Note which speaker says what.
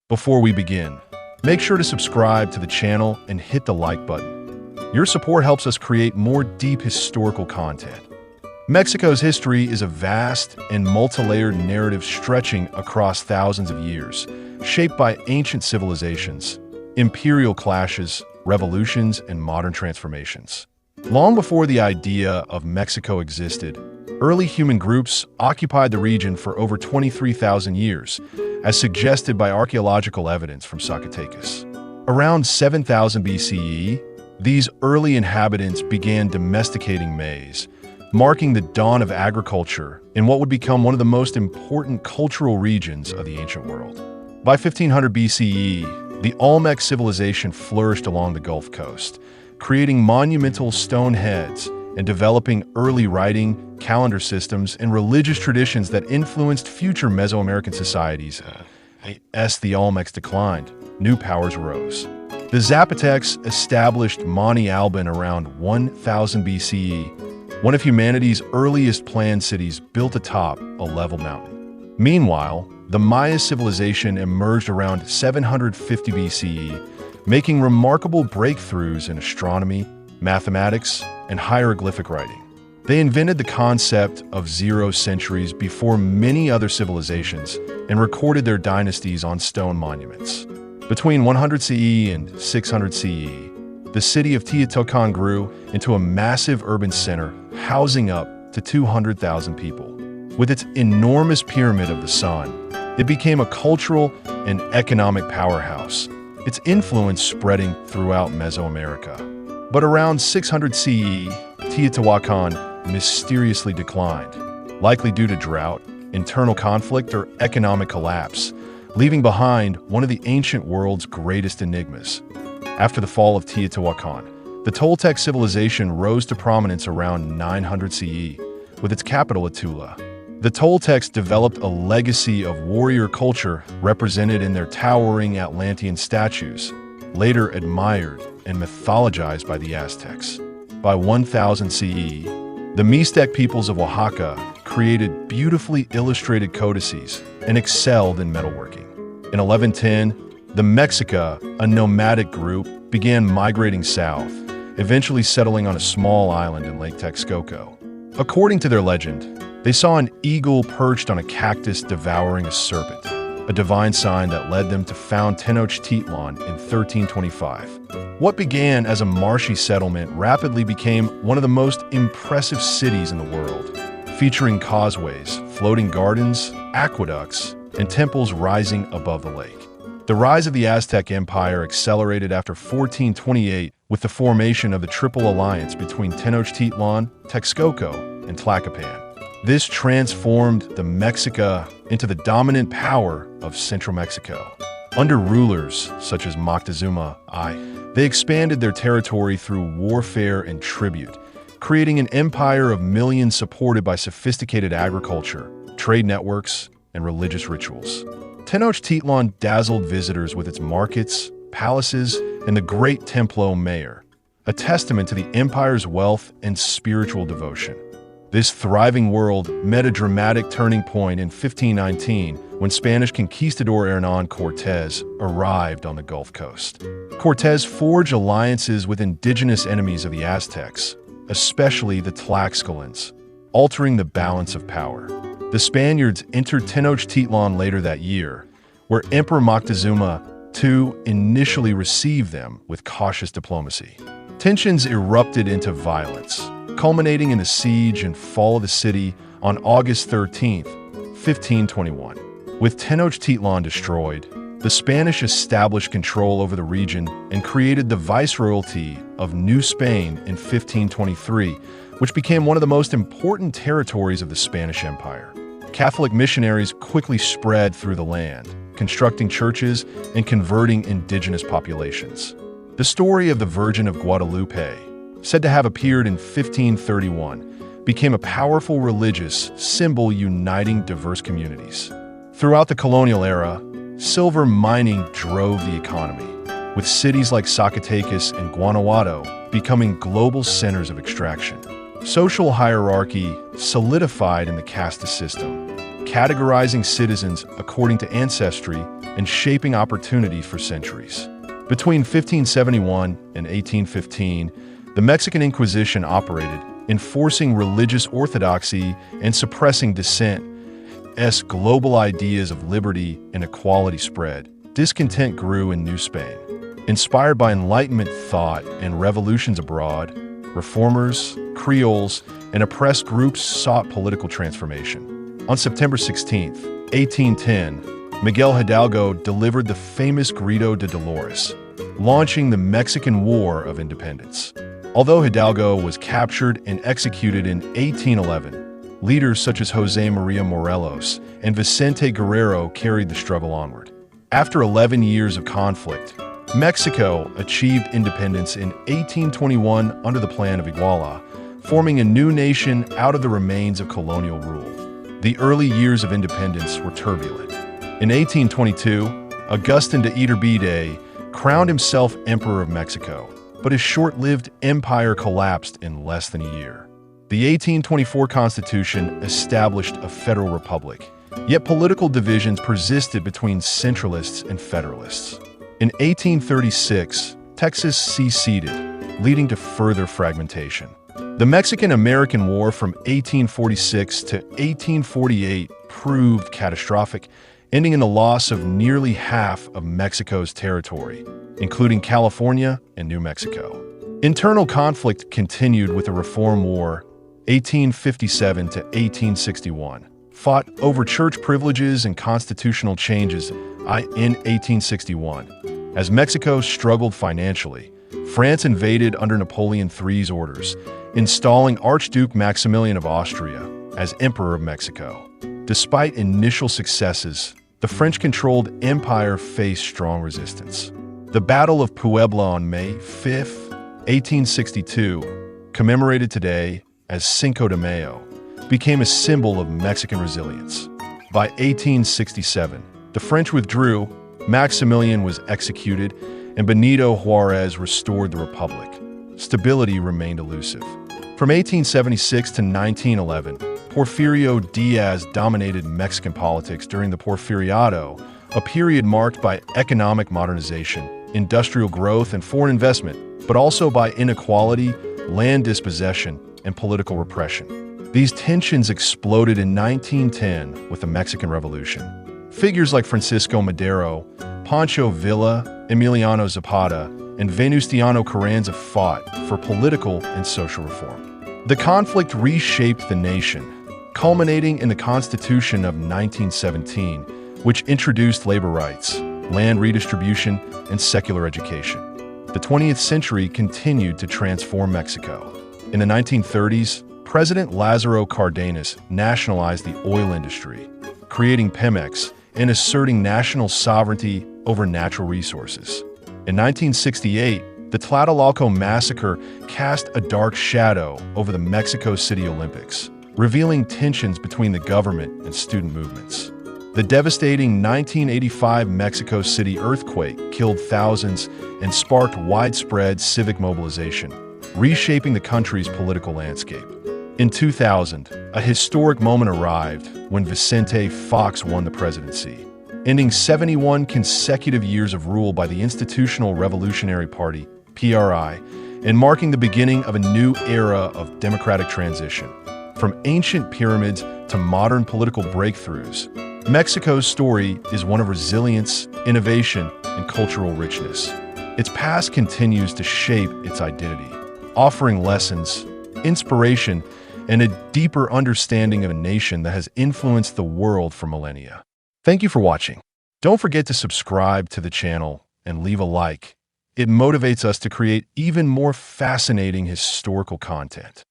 Speaker 1: Before we begin, make sure to subscribe to the channel and hit the like button. Your support helps us create more deep historical content. Mexico's history is a vast and multi-layered narrative stretching across thousands of years, shaped by ancient civilizations, imperial clashes, revolutions, and modern transformations. Long before the idea of Mexico existed, early human groups occupied the region for over 23,000 years, as suggested by archaeological evidence from Zacatecas. Around 7000 BCE, these early inhabitants began domesticating maize, marking the dawn of agriculture in what would become one of the most important cultural regions of the ancient world. By 1500 BCE, the Olmec civilization flourished along the Gulf Coast, creating monumental stone heads and developing early writing, calendar systems, and religious traditions that influenced future Mesoamerican societies. As the Olmecs declined, new powers rose. The Zapotecs established Monte Alban around 1000 BCE, one of humanity's earliest planned cities built atop a level mountain. Meanwhile, the Maya civilization emerged around 750 BCE, making remarkable breakthroughs in astronomy, mathematics, and hieroglyphic writing. They invented the concept of 0 centuries before many other civilizations and recorded their dynasties on stone monuments. Between 100 CE and 600 CE, the city of Tenochtitlan grew into a massive urban center housing up to 200,000 people. With its enormous pyramid of the sun, it became a cultural and economic powerhouse, its influence spreading throughout Mesoamerica. But around 600 CE, Tenochtitlan mysteriously declined, likely due to drought, internal conflict, or economic collapse, leaving behind one of the ancient world's greatest enigmas. After the fall of Tenochtitlan, the Toltec civilization rose to prominence around 900 CE, with its capital at Tula. The Toltecs developed a legacy of warrior culture represented in their towering Atlantean statues, later admired and mythologized by the Aztecs. By 1000 CE, the Mixtec peoples of Oaxaca created beautifully illustrated codices and excelled in metalworking. In 1110, the Mexica, a nomadic group, began migrating south, eventually settling on a small island in Lake Texcoco. According to their legend, they saw an eagle perched on a cactus devouring a serpent, a divine sign that led them to found Tenochtitlan in 1325. What began as a marshy settlement rapidly became one of the most impressive cities in the world, featuring causeways, floating gardens, aqueducts, and temples rising above the lake. The rise of the Aztec Empire accelerated after 1428 with the formation of the Triple Alliance between Tenochtitlan, Texcoco, and Tlacopan. This transformed the Mexica into the dominant power of central Mexico. Under rulers such as Moctezuma I, they expanded their territory through warfare and tribute, creating an empire of millions supported by sophisticated agriculture, trade networks, and religious rituals. Tenochtitlan dazzled visitors with its markets, palaces, and the great Templo Mayor, a testament to the empire's wealth and spiritual devotion. This thriving world met a dramatic turning point in 1519 when Spanish conquistador Hernán Cortés arrived on the Gulf Coast. Cortés forged alliances with indigenous enemies of the Aztecs, especially the Tlaxcalans, altering the balance of power. The Spaniards entered Tenochtitlan later that year, where Emperor Moctezuma II initially received them with cautious diplomacy. Tensions erupted into violence, culminating in the siege and fall of the city on August 13, 1521. With Tenochtitlan destroyed, the Spanish established control over the region and created the Viceroyalty of New Spain in 1523, which became one of the most important territories of the Spanish Empire. Catholic missionaries quickly spread through the land, constructing churches and converting indigenous populations. The story of the Virgin of Guadalupe, said to have appeared in 1531, became a powerful religious symbol uniting diverse communities. Throughout the colonial era, silver mining drove the economy, with cities like Zacatecas and Guanajuato becoming global centers of extraction. Social hierarchy solidified in the caste system, categorizing citizens according to ancestry and shaping opportunity for centuries. Between 1571 and 1815, the Mexican Inquisition operated, enforcing religious orthodoxy and suppressing dissent. As global ideas of liberty and equality spread, discontent grew in New Spain. Inspired by Enlightenment thought and revolutions abroad, reformers, Creoles, and oppressed groups sought political transformation. On September 16, 1810, Miguel Hidalgo delivered the famous Grito de Dolores, launching the Mexican War of Independence. Although Hidalgo was captured and executed in 1811, leaders such as José María Morelos and Vicente Guerrero carried the struggle onward. After 11 years of conflict, Mexico achieved independence in 1821 under the Plan of Iguala, forming a new nation out of the remains of colonial rule. The early years of independence were turbulent. In 1822, Agustín de Iturbide crowned himself Emperor of Mexico, but his short-lived empire collapsed in less than a year. The 1824 Constitution established a federal republic, yet political divisions persisted between centralists and federalists. In 1836, Texas seceded, leading to further fragmentation. The Mexican-American War from 1846 to 1848 proved catastrophic, ending in the loss of nearly half of Mexico's territory, including California and New Mexico. Internal conflict continued with the Reform War, 1857 to 1861, fought over church privileges and constitutional changes in 1861. As Mexico struggled financially, France invaded under Napoleon III's orders, installing Archduke Maximilian of Austria as Emperor of Mexico. Despite initial successes, the French-controlled empire faced strong resistance. The Battle of Puebla on May 5, 1862, commemorated today as Cinco de Mayo, became a symbol of Mexican resilience. By 1867, the French withdrew, Maximilian was executed, and Benito Juárez restored the republic. Stability remained elusive. From 1876 to 1911, Porfirio Diaz dominated Mexican politics during the Porfiriato, a period marked by economic modernization, industrial growth, and foreign investment, but also by inequality, land dispossession, and political repression. These tensions exploded in 1910 with the Mexican Revolution. Figures like Francisco Madero, Pancho Villa, Emiliano Zapata, and Venustiano Carranza fought for political and social reform. The conflict reshaped the nation, culminating in the Constitution of 1917, which introduced labor rights, land redistribution, and secular education. The 20th century continued to transform Mexico. In the 1930s, President Lázaro Cárdenas nationalized the oil industry, creating Pemex and asserting national sovereignty over natural resources. In 1968, the Tlatelolco massacre cast a dark shadow over the Mexico City Olympics, revealing tensions between the government and student movements. The devastating 1985 Mexico City earthquake killed thousands and sparked widespread civic mobilization, reshaping the country's political landscape. In 2000, a historic moment arrived when Vicente Fox won the presidency, ending 71 consecutive years of rule by the Institutional Revolutionary Party, PRI, and marking the beginning of a new era of democratic transition. From ancient pyramids to modern political breakthroughs, Mexico's story is one of resilience, innovation, and cultural richness. Its past continues to shape its identity, offering lessons, inspiration, and a deeper understanding of a nation that has influenced the world for millennia. Thank you for watching. Don't forget to subscribe to the channel and leave a like. It motivates us to create even more fascinating historical content.